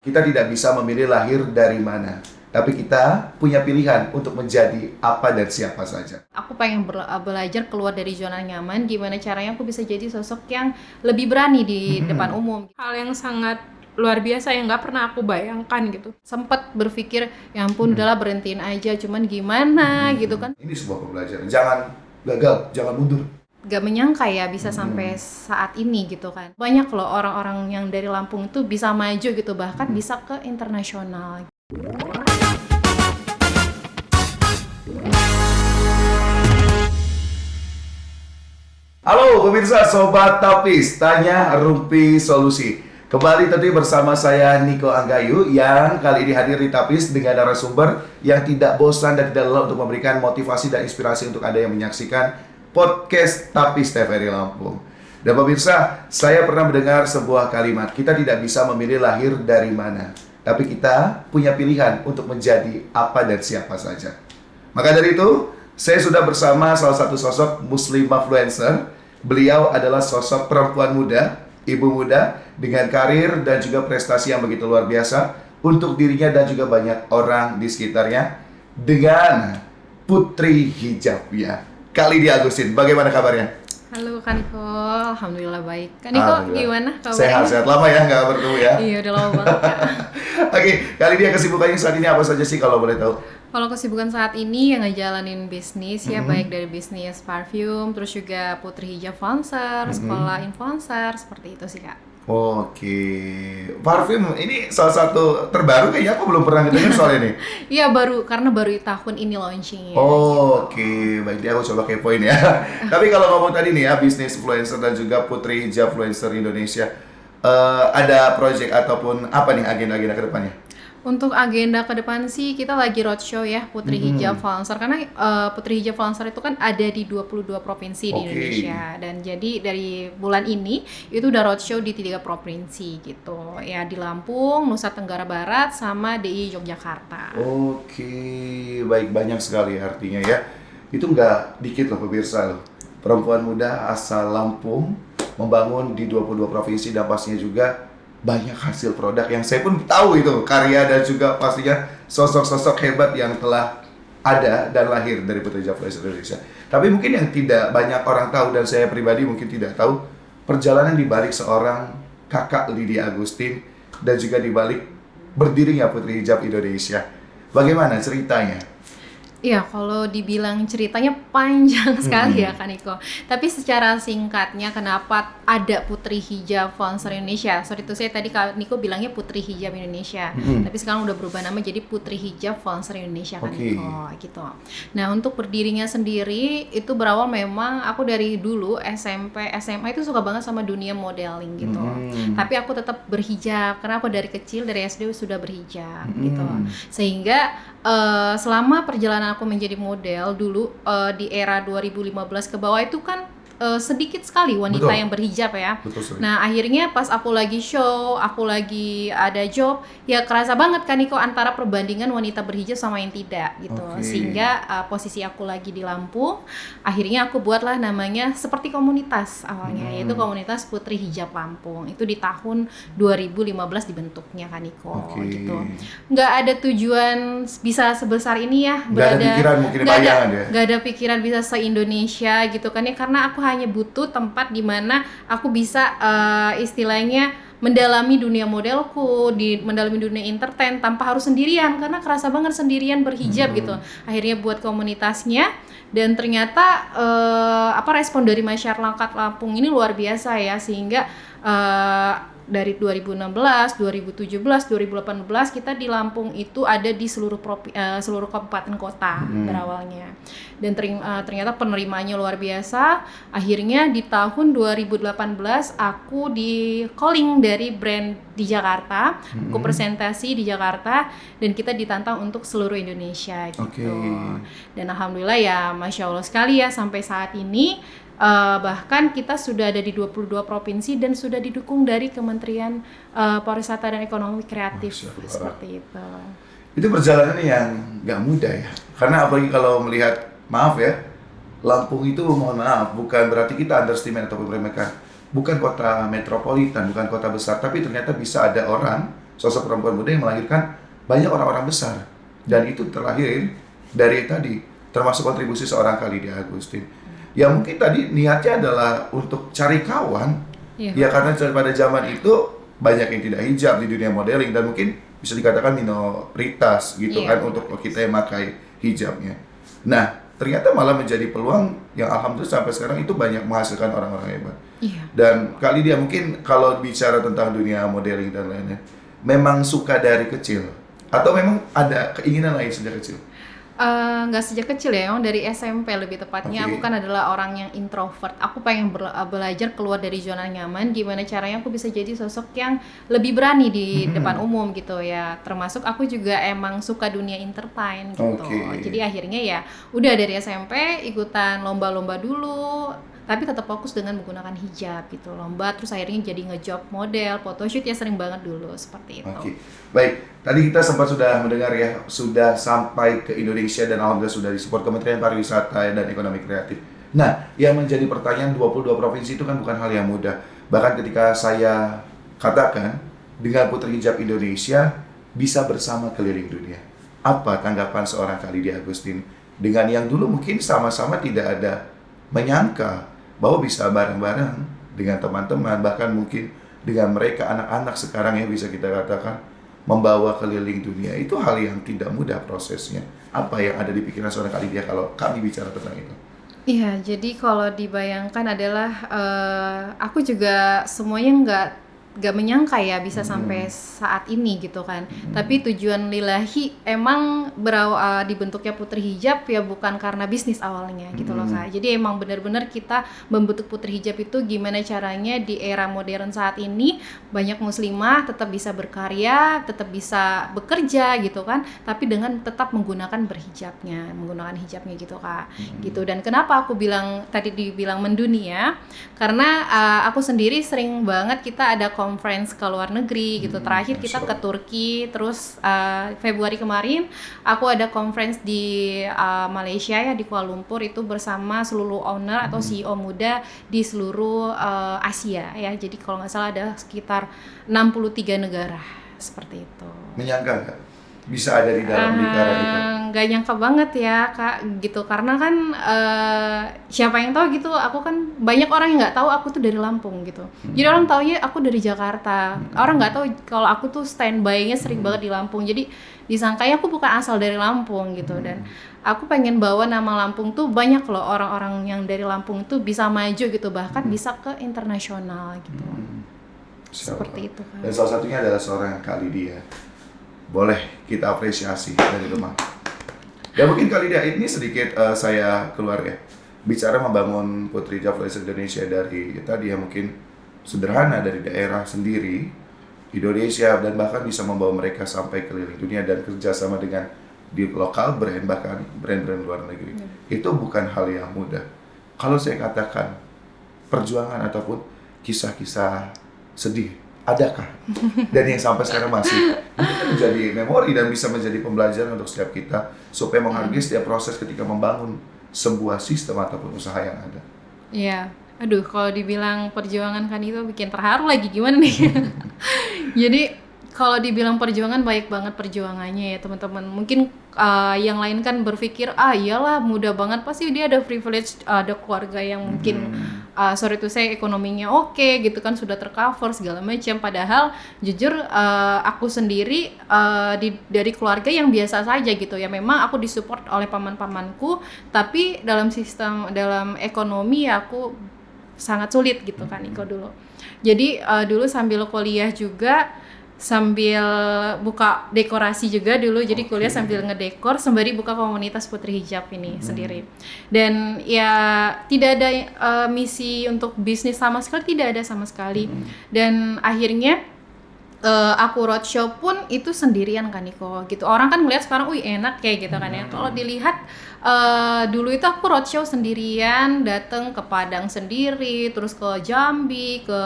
Kita tidak bisa memilih lahir dari mana, tapi kita punya pilihan untuk menjadi apa dan siapa saja. Aku pengen belajar keluar dari zona nyaman, gimana caranya aku bisa jadi sosok yang lebih berani di depan umum. Hal yang sangat luar biasa yang nggak pernah aku bayangkan gitu. Sempat berpikir, ya ampun udahlah berhentiin aja, cuman gimana gitu kan. Ini sebuah pembelajaran, jangan gagal, jangan mundur. Gak menyangka ya bisa sampai saat ini gitu kan. Banyak loh orang-orang yang dari Lampung itu bisa maju gitu, bahkan bisa ke internasional. Halo pemirsa Sobat Tapis, tanya Rumpi Solusi. Kembali tadi bersama saya Niko Anggayu yang kali ini hadir di Tapis dengan narasumber yang tidak bosan dan tidak lelah untuk memberikan motivasi dan inspirasi untuk Anda yang menyaksikan podcast Tapis TVRI Lampung. Dan pemirsa, saya pernah mendengar sebuah kalimat, kita tidak bisa memilih lahir dari mana, tapi kita punya pilihan untuk menjadi apa dan siapa saja. Maka dari itu, saya sudah bersama salah satu sosok muslimah influencer. Beliau adalah sosok perempuan muda, ibu muda dengan karir dan juga prestasi yang begitu luar biasa untuk dirinya dan juga banyak orang di sekitarnya, dengan Putri Hijab ya. Kali di Agustin, bagaimana kabarnya? Halo Kak Niko, Alhamdulillah baik. Kak Niko gimana kabarnya? Sehat, lama ya nggak bertemu ya? Iya udah lama banget Kak. Oke, kali dia kesibukannya saat ini apa saja sih kalau boleh tahu? Kalau kesibukan saat ini yang ngejalanin bisnis ya, baik dari bisnis parfum, terus juga Putri Hijab influencer, sekolah influencer, seperti itu sih Kak. Oke, parfum ini salah satu terbaru kayaknya, aku belum pernah dengar soal ini. Iya karena baru tahun ini launching ya. Oke, baik, dia aku coba kepoin ya. Tapi kalau ngomong tadi nih ya, bisnis influencer dan juga Putri Hijab influencer Indonesia, ada project ataupun apa nih agenda-agenda ke depannya? Untuk agenda ke depan sih kita lagi roadshow ya Putri Hijab influencer, karena Putri Hijab influencer itu kan ada di 22 provinsi di Indonesia, dan jadi dari bulan ini itu udah roadshow di 3 provinsi gitu ya, di Lampung, Nusa Tenggara Barat, sama DI Yogyakarta. Oke, baik, banyak sekali artinya ya. Itu nggak dikit loh pemirsa loh. Perempuan muda asal Lampung membangun di 22 provinsi dan pastinya juga banyak hasil produk yang saya pun tahu itu karya dan juga pastinya sosok-sosok hebat yang telah ada dan lahir dari Putri Hijab influencer Indonesia. Tapi mungkin yang tidak banyak orang tahu dan saya pribadi mungkin tidak tahu perjalanan di balik seorang kakak Lydia Agustin dan juga di balik berdirinya Putri Hijab Indonesia. Bagaimana ceritanya? Iya, kalau dibilang ceritanya panjang sekali ya Kak Niko. Tapi secara singkatnya kenapa ada Putri Hijab influencer Indonesia? Sorry itu saya tadi Kak Niko bilangnya Putri Hijab Indonesia. Tapi sekarang udah berubah nama jadi Putri Hijab influencer Indonesia Kak Niko gitu. Nah, untuk berdirinya sendiri itu berawal memang aku dari dulu SMP, SMA itu suka banget sama dunia modeling gitu. Tapi aku tetap berhijab karena aku dari kecil, dari SD sudah berhijab gitu. Sehingga selama perjalanan aku menjadi model dulu di era 2015 ke bawah itu kan sedikit sekali wanita yang berhijab ya. Nah akhirnya pas aku lagi show, aku lagi ada job, ya kerasa banget kan Niko antara perbandingan wanita berhijab sama yang tidak gitu. Sehingga posisi aku lagi di Lampung, akhirnya aku buatlah namanya seperti komunitas awalnya, yaitu komunitas Putri Hijab Lampung. Itu di tahun 2015 dibentuknya kan Niko gitu. Nggak ada tujuan bisa sebesar ini ya, nggak ada pikiran mungkin bayangan ya? Nggak ada pikiran bisa se-Indonesia gitu kan ya, karena aku hanya butuh tempat di mana aku bisa istilahnya mendalami dunia modelku, mendalami dunia entertain tanpa harus sendirian, karena kerasa banget sendirian berhijab gitu. Akhirnya buat komunitasnya, dan ternyata respon dari masyarakat Lampung ini luar biasa ya, sehingga dari 2016, 2017, 2018 kita di Lampung itu ada di seluruh kabupaten kota berawalnya. Dan ternyata penerimanya luar biasa. Akhirnya di tahun 2018 aku di calling dari brand di Jakarta, aku presentasi di Jakarta dan kita ditantang untuk seluruh Indonesia gitu. Dan alhamdulillah ya Masya Allah sekali ya sampai saat ini. Bahkan kita sudah ada di 22 provinsi dan sudah didukung dari Kementerian Pariwisata dan Ekonomi Kreatif seperti itu. Itu perjalanan yang nggak mudah ya, karena apalagi kalau melihat, maaf ya, Lampung itu mohon maaf bukan berarti kita underestimate ataupun meremehkan, bukan kota metropolitan, bukan kota besar, tapi ternyata bisa ada orang sosok perempuan muda yang melahirkan banyak orang-orang besar. Dan itu terlahir dari tadi, termasuk kontribusi seorang Khalidia Agustin. Ya mungkin tadi niatnya adalah untuk cari kawan. Iya. Ya karena pada zaman itu banyak yang tidak hijab di dunia modeling dan mungkin bisa dikatakan minoritas gitu Iya. kan untuk kita yang pakai hijabnya. Nah, ternyata malah menjadi peluang yang alhamdulillah sampai sekarang itu banyak menghasilkan orang-orang hebat. Iya. Dan Khalidia mungkin kalau bicara tentang dunia modeling dan lainnya, memang suka dari kecil atau memang ada keinginan lain sejak kecil? Nggak sejak kecil ya, emang dari SMP lebih tepatnya. Oke. Aku kan adalah orang yang introvert. Aku pengen belajar keluar dari zona nyaman. Gimana caranya aku bisa jadi sosok yang lebih berani di depan umum gitu ya. Termasuk aku juga emang suka dunia entertain gitu. Oke. Jadi akhirnya ya udah dari SMP ikutan lomba-lomba dulu. Tapi tetap fokus dengan menggunakan hijab gitu, lomba. Terus akhirnya jadi ngejob model, photoshoot ya sering banget dulu seperti itu. Oke, baik. Tadi kita sempat sudah mendengar ya, sudah sampai ke Indonesia dan alhamdulillah sudah disupport Kementerian Pariwisata dan Ekonomi Kreatif. Nah, yang menjadi pertanyaan 22 provinsi itu kan bukan hal yang mudah. Bahkan ketika saya katakan dengan Putri Hijab Indonesia bisa bersama keliling dunia. Apa tanggapan seorang Khalidia Agustin dengan yang dulu mungkin sama-sama tidak ada menyangka bahwa bisa bareng-bareng dengan teman-teman, bahkan mungkin dengan mereka anak-anak sekarang yang bisa kita katakan membawa keliling dunia. Itu hal yang tidak mudah prosesnya. Apa yang ada di pikiran seorang Khalidia kalau kami bicara tentang itu? Iya, jadi kalau dibayangkan adalah aku juga semuanya nggak menyangka ya bisa sampai saat ini gitu kan. Tapi tujuan lillahi emang dibentuknya Putri Hijab ya bukan karena bisnis awalnya gitu loh Kak. Jadi emang benar-benar kita membentuk Putri Hijab itu gimana caranya di era modern saat ini banyak muslimah tetap bisa berkarya, tetap bisa bekerja gitu kan, tapi dengan tetap menggunakan menggunakan hijabnya gitu Kak. Gitu. Dan kenapa aku tadi dibilang mendunia? Karena aku sendiri sering banget kita ada conference ke luar negeri gitu. Terakhir kita ke Turki, terus Februari kemarin aku ada conference di Malaysia ya, di Kuala Lumpur, itu bersama seluruh owner atau CEO muda di seluruh Asia ya. Jadi kalau nggak salah ada sekitar 63 negara seperti itu. Menyangka nggak bisa ada di dalam lingkaran itu? Nggak nyangka banget ya Kak gitu, karena kan siapa yang tahu gitu, aku kan banyak orang yang nggak tahu aku tuh dari Lampung gitu. Jadi orang taunya aku dari Jakarta, orang nggak tahu kalau aku tuh standby-nya sering banget di Lampung. Jadi disangkanya aku bukan asal dari Lampung gitu. Dan aku pengen bawa nama Lampung tuh banyak loh, orang-orang yang dari Lampung itu bisa maju gitu, bahkan bisa ke internasional gitu. Seperti itu Kak. Dan salah satunya adalah seorang Khalidia. Boleh kita apresiasi dari rumah. Ya mungkin Khalidia ini sedikit saya keluar ya. Bicara membangun Putri Hijab Indonesia dari tadi ya mungkin sederhana dari daerah sendiri Indonesia, dan bahkan bisa membawa mereka sampai keliling dunia dan kerjasama dengan di lokal brand, bahkan brand-brand luar negeri. Itu bukan hal yang mudah. Kalau saya katakan perjuangan ataupun kisah-kisah sedih, adakah? Dan yang sampai sekarang masih mungkin menjadi memori dan bisa menjadi pembelajaran untuk setiap kita supaya menghargai setiap proses ketika membangun sebuah sistem ataupun usaha yang ada. Iya, aduh kalau dibilang perjuangan kan itu bikin terharu lagi, gimana nih? Jadi kalau dibilang perjuangan, baik banget perjuangannya ya teman-teman. Mungkin yang lain kan berpikir, iyalah mudah banget, pasti dia ada privilege, ada keluarga yang mungkin sorry to say ekonominya oke gitu kan, sudah tercover segala macam. Padahal jujur aku sendiri dari keluarga yang biasa saja gitu ya. Memang aku disupport oleh paman-pamanku, tapi dalam ekonomi aku sangat sulit gitu kan Iko dulu. Jadi dulu sambil kuliah juga, sambil buka dekorasi juga dulu, jadi kuliah sambil ngedekor sembari buka komunitas Putri Hijab ini sendiri. Dan ya tidak ada misi untuk bisnis sama sekali, tidak ada sama sekali. Dan akhirnya aku roadshow pun itu sendirian kan Niko gitu. Orang kan ngeliat sekarang, enak kayak gitu kan ya. Kalau dilihat dulu itu aku roadshow sendirian, datang ke Padang sendiri, terus ke Jambi, ke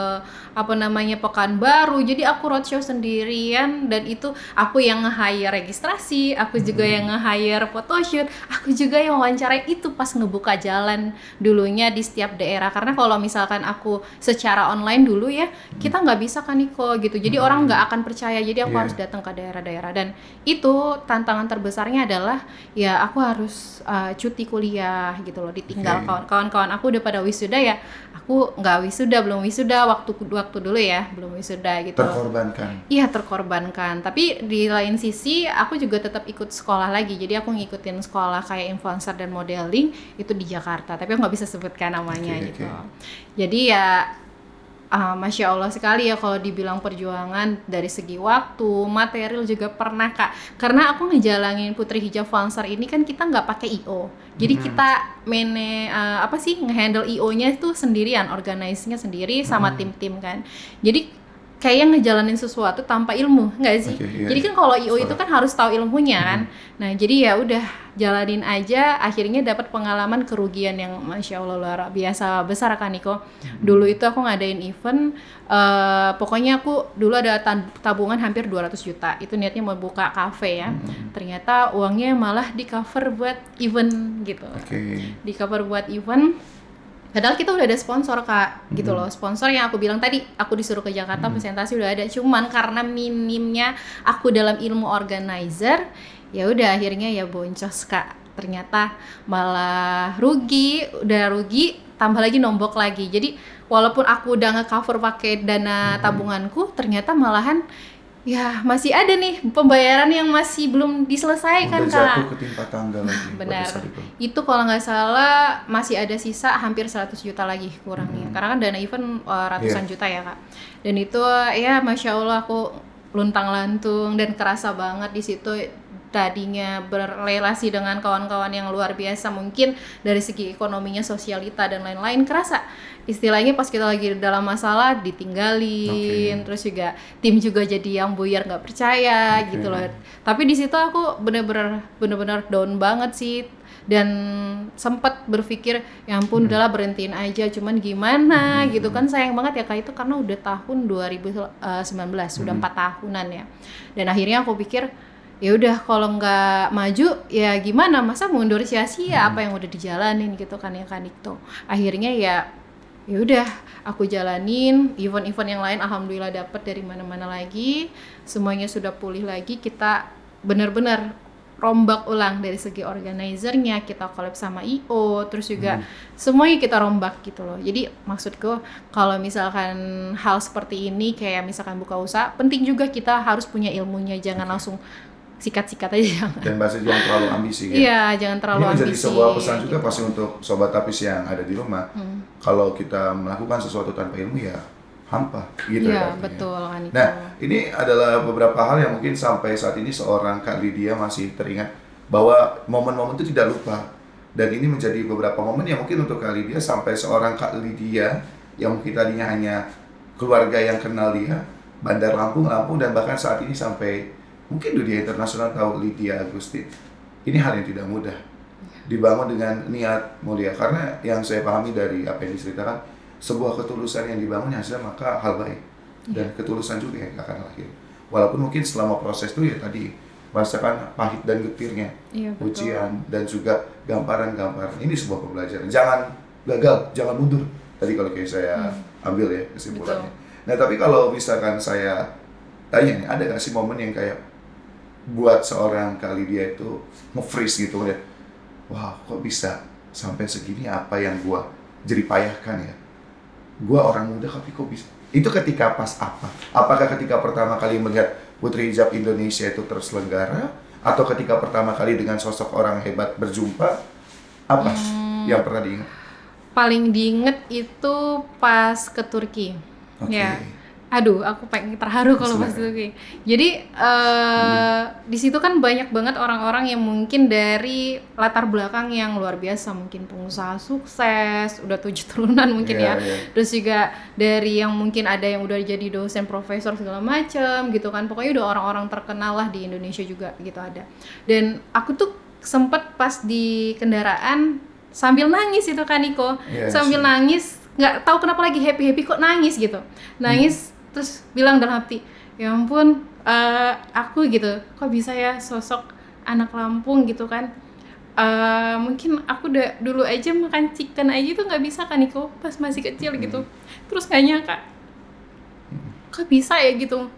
Pekanbaru. Jadi aku roadshow sendirian, dan itu aku yang nge-hire registrasi, aku juga yang nge-hire photoshoot, aku juga yang wawancarai itu pas ngebuka jalan dulunya di setiap daerah. Karena kalau misalkan aku secara online dulu ya, kita nggak bisa kan Niko gitu. Jadi orang nggak akan percaya. Jadi aku harus datang ke daerah-daerah, dan itu tantangan terbesarnya adalah ya aku harus cuti kuliah gitu loh, ditinggal kawan-kawan aku udah pada wisuda ya, aku nggak wisuda, belum wisuda waktu dulu ya, belum wisuda gitu. Terkorbankan. Iya, terkorbankan. Tapi di lain sisi aku juga tetap ikut sekolah lagi. Jadi aku ngikutin sekolah kayak influencer dan modeling itu di Jakarta. Tapi aku nggak bisa sebutkan namanya gitu. Jadi ya Masya Allah sekali ya kalau dibilang perjuangan dari segi waktu, material juga pernah Kak. Karena aku ngejalanin Putri Hijab Influencer ini kan kita nggak pakai IO. Jadi kita ngehandle IO-nya itu sendirian, organize-nya sendiri sama tim-tim kan. Jadi kayak ngejalanin sesuatu tanpa ilmu, nggak sih? Jadi kan kalau IO itu kan harus tahu ilmunya kan. Nah jadi ya udah jalanin aja, akhirnya dapat pengalaman kerugian yang Masya Allah luar biasa besar kan Niko. Dulu itu aku ngadain event, pokoknya aku dulu ada tabungan hampir 200 juta. Itu niatnya mau buka cafe ya. Ternyata uangnya malah di cover buat event gitu. Di cover buat event. Padahal kita udah ada sponsor Kak, gitu loh. Sponsor yang aku bilang tadi, aku disuruh ke Jakarta, presentasi udah ada. Cuman karena minimnya aku dalam ilmu organizer, ya udah akhirnya ya boncos Kak. Ternyata malah rugi, tambah lagi nombok lagi. Jadi walaupun aku udah nge-cover pakai dana tabunganku, ternyata malahan ya masih ada nih pembayaran yang masih belum diselesaikan Kak. Udah jatuh ketimpa tangga lagi. Benar. Itu kalau nggak salah masih ada sisa hampir 100 juta lagi kurangnya. Karena kan dana event ratusan juta ya Kak. Dan itu ya Masya Allah aku luntang-lantung dan kerasa banget di situ. Tadinya berrelasi dengan kawan-kawan yang luar biasa, mungkin dari segi ekonominya, sosialita dan lain-lain, kerasa istilahnya pas kita lagi dalam masalah ditinggalin, terus juga tim juga jadi yang buyar nggak percaya gitu loh. Tapi di situ aku bener-bener down banget sih, dan sempat berpikir ya ampun udahlah berhentiin aja, cuman gimana gitu kan, sayang banget ya Kak, itu karena udah tahun 2019 udah 4 tahunan ya. Dan akhirnya aku pikir ya udah kalau nggak maju ya gimana, masa mundur sia-sia apa yang udah dijalanin gitu kan ya kan itu. Akhirnya ya udah aku jalanin event-event yang lain, alhamdulillah dapat dari mana-mana lagi, semuanya sudah pulih lagi, kita benar-benar rombak ulang dari segi organizernya, kita collab sama IO, terus juga semuanya kita rombak gitu loh. Jadi maksudku kalau misalkan hal seperti ini kayak misalkan buka usaha, penting juga kita harus punya ilmunya, jangan langsung sikat-sikat aja. Dan bahasa jangan terlalu ambisi kan? Iya, jangan terlalu ambisi. Ini menjadi sebuah pesan juga gitu. pasti untuk sobat tapis yang ada di rumah. Kalau kita melakukan sesuatu tanpa ilmu ya hampa gitu ya. Iya, betul kan itu. Nah, ini adalah beberapa hal yang mungkin sampai saat ini seorang Kak Lydia masih teringat bahwa momen-momen itu tidak lupa. Dan ini menjadi beberapa momen yang mungkin untuk Kak Lydia sampai seorang Kak Lydia yang mungkin tadinya hanya keluarga yang kenal dia, Bandar Lampung, dan bahkan saat ini sampai mungkin dunia internasional tahu Lydia Agustin. Ini hal yang tidak mudah, dibangun dengan niat mulia. Karena yang saya pahami dari apa yang diceritakan, sebuah ketulusan yang dibangun hasilnya maka hal baik, dan ketulusan juga yang akan lahir. Walaupun mungkin selama proses itu ya tadi merasakan pahit dan getirnya, ujian dan juga gamparan-gamparan. Ini sebuah pembelajaran. Jangan gagal, jangan mundur. Tadi kalau kayak saya ambil ya kesimpulannya. Nah tapi kalau misalkan saya tanya nih, ada nggak sih momen yang kayak buat seorang Kak Lydia itu nge-freeze gitu, lihat, wah kok bisa sampai segini, apa yang gua jeripayahkan ya, gua orang muda tapi kok bisa. Itu ketika pas apa? Apakah ketika pertama kali melihat Putri Hijab Indonesia itu terselenggara, atau ketika pertama kali dengan sosok orang hebat berjumpa? Apa yang pernah diingat? Paling diinget itu pas ke Turki. Ya. Aduh, aku pengen terharu kalau pas Turki. Jadi di situ kan banyak banget orang-orang yang mungkin dari latar belakang yang luar biasa, mungkin pengusaha sukses, udah 7 turunan mungkin Terus juga dari yang mungkin ada yang udah jadi dosen, profesor segala macam gitu kan. Pokoknya udah orang-orang terkenal lah di Indonesia juga gitu ada. Dan aku tuh sempet pas di kendaraan sambil nangis itu kan Niko, Iya sambil sih. nangis, nggak tahu kenapa lagi happy kok nangis gitu, nangis terus bilang dalam hati, ya ampun, aku gitu, kok bisa ya sosok anak Lampung gitu kan. Mungkin aku udah dulu aja makan chicken aja tuh nggak bisa kan Niko, pas masih kecil gitu. Terus gak nyangka, kok bisa ya gitu.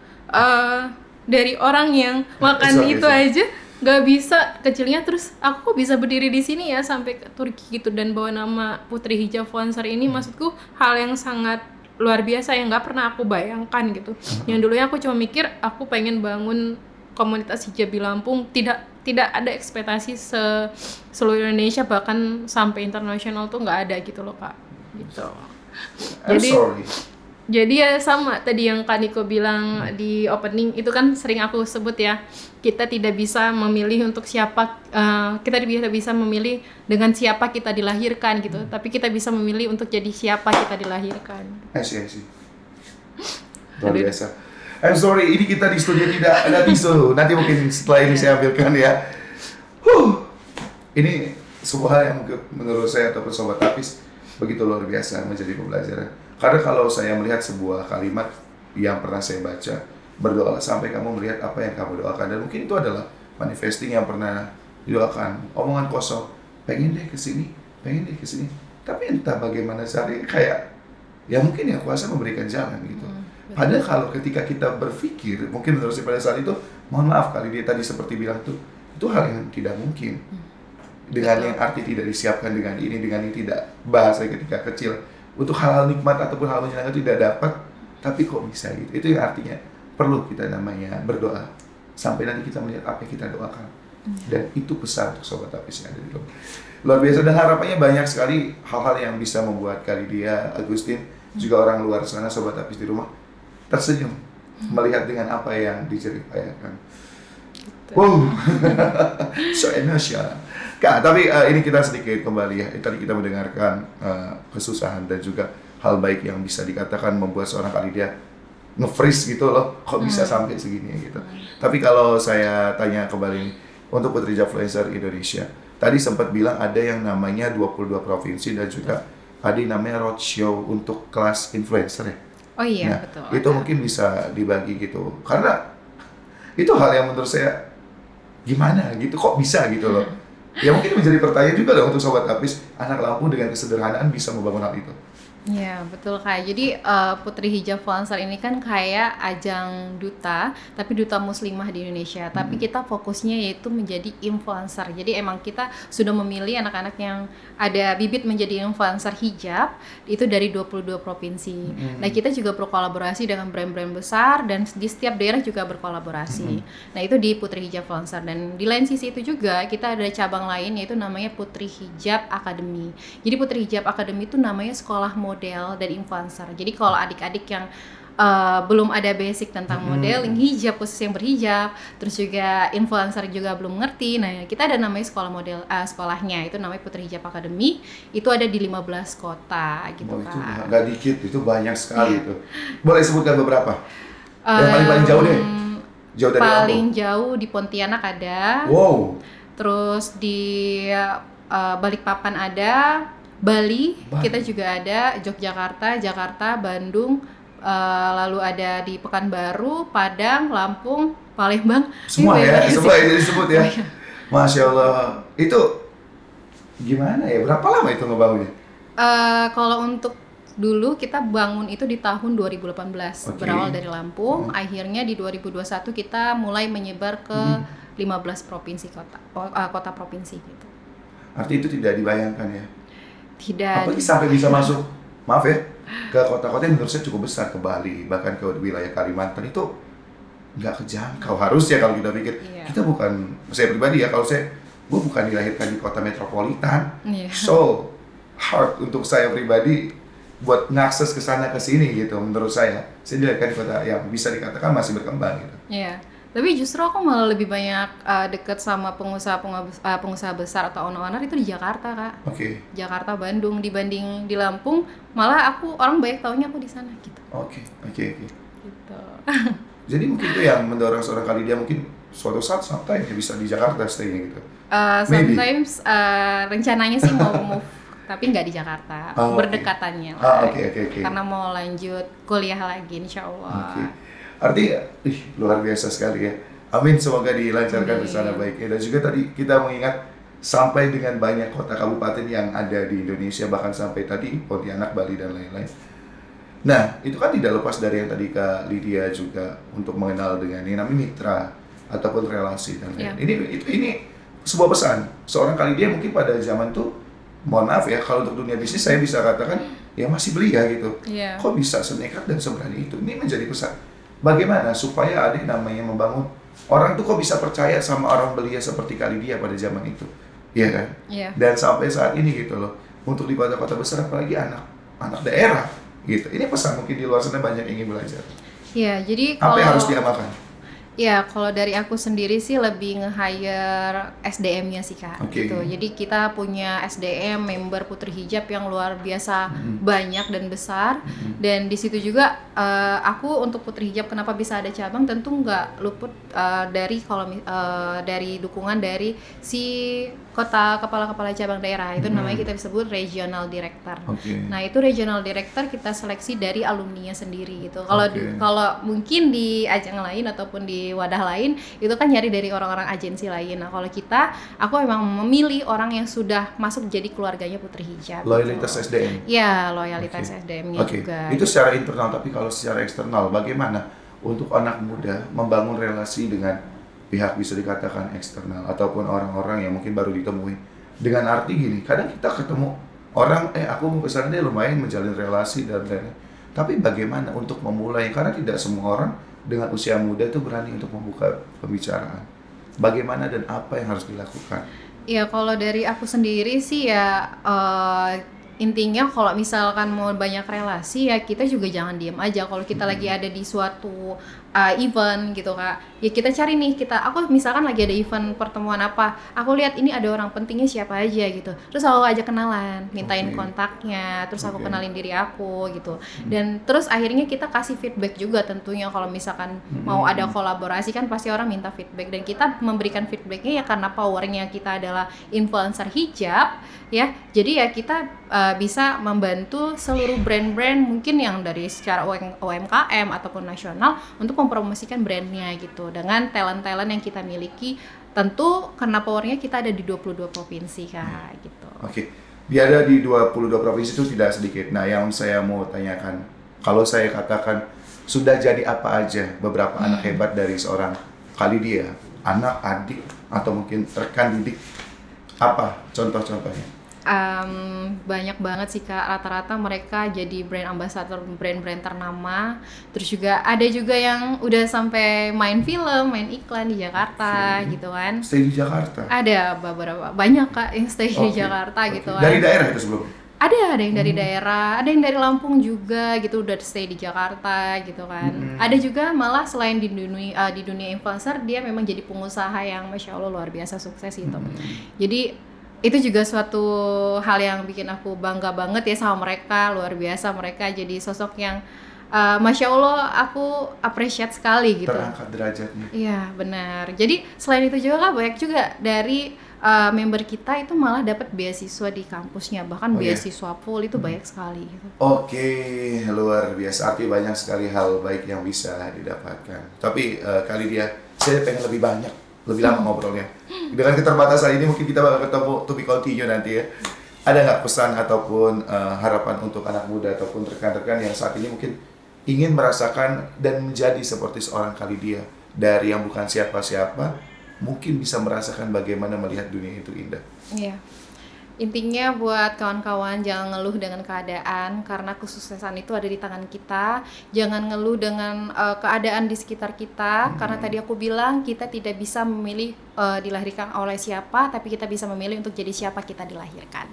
Dari orang yang makan Sorry, itu sorry. aja nggak bisa kecilnya, terus aku kok bisa berdiri di sini ya sampai ke Turki gitu dan bawa nama Putri Hijab Fluencer ini, maksudku hal yang sangat luar biasa yang nggak pernah aku bayangkan gitu. Yang dulunya aku cuma mikir aku pengen bangun komunitas hijab di Lampung, tidak ada ekspektasi seluruh Indonesia bahkan sampai internasional tuh nggak ada gitu loh Kak, gitu. I'm Jadi- sorry. Jadi ya sama tadi yang Kak Niko bilang di opening itu kan sering aku sebut ya, kita tidak bisa memilih untuk siapa, kita tidak bisa memilih dengan siapa kita dilahirkan gitu, tapi kita bisa memilih untuk jadi siapa kita dilahirkan. I see. Luar biasa. I'm sorry, ini kita di studio tidak ada tisu. Nanti mungkin setelah ini saya ambilkan ya. Ini sebuah hal yang menurut saya ataupun Sobat Tapis begitu luar biasa menjadi pembelajaran. Karena kalau saya melihat sebuah kalimat yang pernah saya baca, berdoalah sampai kamu melihat apa yang kamu doakan. Dan mungkin itu adalah manifesting yang pernah didoakan. Omongan kosong, pengen deh kesini. Tapi entah bagaimana caranya, kayak ya mungkin yang kuasa memberikan jalan gitu. Padahal kalau ketika kita berpikir, mungkin menurut saya pada saat itu, mohon maaf kali dia tadi seperti bilang tuh, itu hal yang tidak mungkin. Dengan yang arti tidak disiapkan dengan ini tidak, bahasa ketika kecil, untuk hal-hal nikmat ataupun hal menyenangkan tidak dapat, tapi kok bisa gitu. Itu yang artinya perlu kita namanya berdoa sampai nanti kita melihat apa yang kita doakan. Dan itu pesan untuk Sobat Tapis yang ada di luar. Luar biasa, dan harapannya banyak sekali hal-hal yang bisa membuat Kalidia, Agustin, juga orang luar sana, Sobat Tapis di rumah tersenyum melihat dengan apa yang diceritakan. Wow, so emotional. Kak, tapi ini kita sedikit kembali ya. Tadi kita mendengarkan kesusahan dan juga hal baik yang bisa dikatakan membuat seorang Kalidia nge-freeze gitu loh. Kok bisa sampai segini gitu. Tapi kalau saya tanya kembali nih, untuk Putri Hijab Fluencer Indonesia, tadi sempat bilang ada yang namanya 22 provinsi dan juga ada yang namanya roadshow untuk kelas influencer ya. Oh iya, Nah, betul. itu ada. mungkin bisa dibagi gitu. Karena itu hal yang menurut saya gimana gitu, kok bisa gitu loh. Ya mungkin menjadi pertanyaan juga dong untuk Sobat Tapis, anak Lampung dengan kesederhanaan bisa membangun hal itu. Iya, betul Kak. Jadi Putri Hijab Fluencer ini kan kayak ajang duta, tapi duta muslimah di Indonesia. Tapi kita fokusnya yaitu menjadi influencer. Jadi emang kita sudah memilih anak-anak yang ada bibit menjadi influencer hijab itu dari 22 provinsi. Nah, kita juga berkolaborasi dengan brand-brand besar dan di setiap daerah juga berkolaborasi. Nah, itu di Putri Hijab Fluencer, dan di lain sisi itu juga kita ada cabang lain yaitu namanya Putri Hijab Academy. Jadi Putri Hijab Academy itu namanya sekolah model dan influencer. Jadi kalau adik-adik yang belum ada basic tentang modeling hijab, khusus yang berhijab, terus juga influencer juga belum ngerti. Nah, kita ada namanya sekolah model, sekolahnya itu namanya Putri Hijab Academy. Itu ada di 15 kota gitu Oh, itu Kak. nggak dikit, itu banyak sekali itu. Boleh sebutkan beberapa? Yang paling jauh deh. Jauh dari Paling Lampung. jauh di Pontianak ada. Wow. Terus di Balikpapan ada, Bali kita juga ada, Yogyakarta, Jakarta, Bandung, lalu ada di Pekanbaru, Padang, Lampung, Palembang. Semua Ini ya, banyak semua sih. itu disebut ya. Masya Allah. Itu gimana ya? Berapa lama itu ngebangunnya? Kalau untuk dulu kita bangun itu di tahun 2018, Oke. berawal dari Lampung, akhirnya di 2021 kita mulai menyebar ke 15 provinsi kota provinsi gitu. Arti itu tidak dibayangkan ya. Tidak. Apalagi sampai bisa masuk, maaf ya, ke kota-kota yang menurut saya cukup besar, ke Bali, bahkan ke wilayah Kalimantan itu nggak kejangkau. Harusnya kalau kita pikir, Iya. kita bukan, saya pribadi ya, gue bukan dilahirkan di kota metropolitan, Iya. so hard untuk saya pribadi buat ngakses ke sana ke sini gitu. Menurut saya dilahirkan di kota yang bisa dikatakan masih berkembang gitu. Iya. Tapi justru aku malah lebih banyak deket sama pengusaha besar atau owner-owner itu di Jakarta Kak. Oke, Jakarta, Bandung, dibanding di Lampung, malah orang banyak taunya aku di sana gitu. oke. Gitu. Jadi mungkin itu yang mendorong seorang Khalidia mungkin suatu saat sampai bisa di Jakarta stay-nya gitu. Maybe. Sometimes rencananya sih mau move, tapi nggak di Jakarta, Oh, oke. berdekatannya lah. Oke. Karena mau lanjut kuliah lagi, insya Allah. Oke. Artinya, luar biasa sekali ya. Amin, semoga dilancarkan di sana baiknya. Dan juga tadi kita mengingat sampai dengan banyak kota kabupaten yang ada di Indonesia, bahkan sampai tadi Pontianak, Bali dan lain-lain. Nah, itu kan tidak lepas dari yang tadi Kak Lydia juga untuk mengenal dengan yang namanya mitra ataupun relasi dan lain. Ini sebuah pesan. Seorang Kak Lydia mungkin pada zaman tuh, mohon maaf ya, kalau untuk dunia bisnis saya bisa katakan ya masih belia gitu. Iya. Kok bisa senekat dan seberani itu? Ini menjadi pesan. Bagaimana supaya ada yang namanya membangun orang tuh kok bisa percaya sama orang belia seperti Kak Lydia pada zaman itu, iya kan? Iya. Dan sampai saat ini gitu loh, untuk di kota-kota besar apalagi anak daerah gitu. Ini pesan mungkin di luar sana banyak yang ingin belajar. Iya, jadi Apa kalau yang harus diamalkan? ya, kalau dari aku sendiri sih lebih nge-hire SDM-nya sih Kak, Oke. gitu. Jadi kita punya SDM member Putri Hijab yang luar biasa banyak dan besar. Dan di situ juga aku untuk Putri Hijab kenapa bisa ada cabang tentu nggak luput dari dukungan dari si kepala-kepala cabang daerah. Itu namanya kita sebut regional director. Oke. Nah, itu regional director kita seleksi dari alumninya sendiri gitu. Kalau Oke. kalau mungkin di ajang lain ataupun di wadah lain itu kan nyari dari orang-orang agensi lain. Nah, kalau aku memang memilih orang yang sudah masuk jadi keluarganya Putri Hijab. Loyalitas gitu. SDM. Ya, loyalitas Oke. SDM-nya Oke. juga. Itu secara internal, tapi kalau secara eksternal bagaimana untuk anak muda membangun relasi dengan pihak bisa dikatakan eksternal ataupun orang-orang yang mungkin baru ditemui. Dengan arti gini, kadang kita ketemu orang, aku mau kesana deh lumayan menjalin relasi dan lain-lain. Tapi bagaimana untuk memulai? Karena tidak semua orang dengan usia muda itu berani untuk membuka pembicaraan. Bagaimana dan apa yang harus dilakukan? Ya, kalau dari aku sendiri sih ya intinya kalau misalkan mau banyak relasi ya kita juga jangan diem aja. Kalau kita lagi ada di suatu event gitu Kak, ya kita cari nih, aku misalkan lagi ada event pertemuan apa, aku lihat ini ada orang pentingnya siapa aja gitu, terus aku ajak kenalan, mintain Oke. kontaknya, terus aku Oke. kenalin diri aku gitu. Dan terus akhirnya kita kasih feedback juga tentunya. Kalau misalkan mau ada kolaborasi kan pasti orang minta feedback, dan kita memberikan feedbacknya ya karena powernya kita adalah influencer hijab ya. Jadi ya kita bisa membantu seluruh brand-brand mungkin yang dari secara UMKM ataupun nasional untuk mempromosikan brandnya gitu dengan talent-talent yang kita miliki. Tentu karena powernya kita ada di 22 provinsi Kak gitu. Oke, dia ada di 22 provinsi itu tidak sedikit. Nah, yang saya mau tanyakan, kalau saya katakan sudah jadi apa aja beberapa anak hebat dari seorang Kak Lydia, anak, adik, atau mungkin rekan didik, apa contoh-contohnya? Banyak banget sih Kak, rata-rata mereka jadi brand ambassador brand-brand ternama. Terus juga ada juga yang udah sampai main film, main iklan di Jakarta gitu kan. Stay di Jakarta. Ada beberapa, banyak Kak yang stay di Oke, Jakarta oke. gitu kan. Dari daerah itu sebelumnya? Ada yang dari daerah, ada yang dari Lampung juga gitu, udah stay di Jakarta gitu kan. Ada juga malah selain di dunia influencer, dia memang jadi pengusaha yang Masya Allah luar biasa sukses gitu. Jadi itu juga suatu hal yang bikin aku bangga banget ya sama mereka, luar biasa mereka jadi sosok yang Masya Allah aku appreciate sekali gitu. Terangkat derajatnya. Iya benar. Jadi selain itu juga Kak, banyak juga dari member kita itu malah dapat beasiswa di kampusnya, bahkan Oh, iya? beasiswa full itu banyak sekali gitu. Oke, luar biasa. Artinya banyak sekali hal baik yang bisa didapatkan. Tapi kali dia, saya pengen lebih banyak, lebih lama ngobrolnya. Dengan keterbatasan ini mungkin kita bakal ketemu to be continue nanti ya. Ada nggak pesan ataupun harapan untuk anak muda ataupun rekan-rekan yang saat ini mungkin ingin merasakan dan menjadi seperti seorang Kak Lydia, dari yang bukan siapa-siapa, mungkin bisa merasakan bagaimana melihat dunia itu indah. Iya. Intinya buat kawan-kawan jangan ngeluh dengan keadaan, karena kesuksesan itu ada di tangan kita. Jangan ngeluh dengan keadaan di sekitar kita, karena tadi aku bilang kita tidak bisa memilih dilahirkan oleh siapa, tapi kita bisa memilih untuk jadi siapa kita dilahirkan.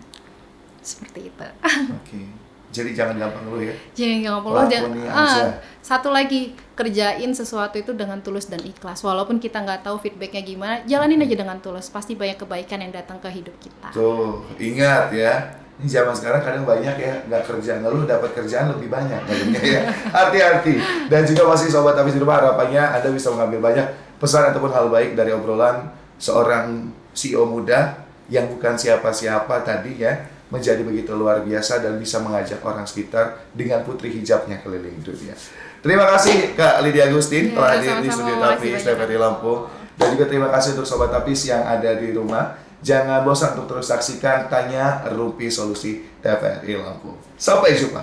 Seperti itu. Oke. Jadi jangan gampang ngeluh ya. Jangan nggak perlu. Lakoni aja. Satu lagi, kerjain sesuatu itu dengan tulus dan ikhlas. Walaupun kita nggak tahu feedbacknya gimana, jalanin aja dengan tulus. Pasti banyak kebaikan yang datang ke hidup kita. Tuh, ingat ya, Ini zaman sekarang kadang banyak ya, nggak kerja, ngeluh dapat kerjaan lebih banyak katanya ya. Hati-hati. Dan juga masih sobat Tapis di rumah, harapannya Anda bisa mengambil banyak pesan ataupun hal baik dari obrolan seorang CEO muda yang bukan siapa-siapa tadi ya, menjadi begitu luar biasa dan bisa mengajak orang sekitar dengan putri hijabnya keliling dunia. Terima kasih Kak Lydia Agustin Ya, telah hadir di sama-sama. studio Makasih Tapis banyak, TVRI Lampung. Dan juga terima kasih untuk sobat Tapis yang ada di rumah. Jangan bosan untuk terus saksikan Tanya Rumpi Solusi TVRI Lampung. Sampai jumpa.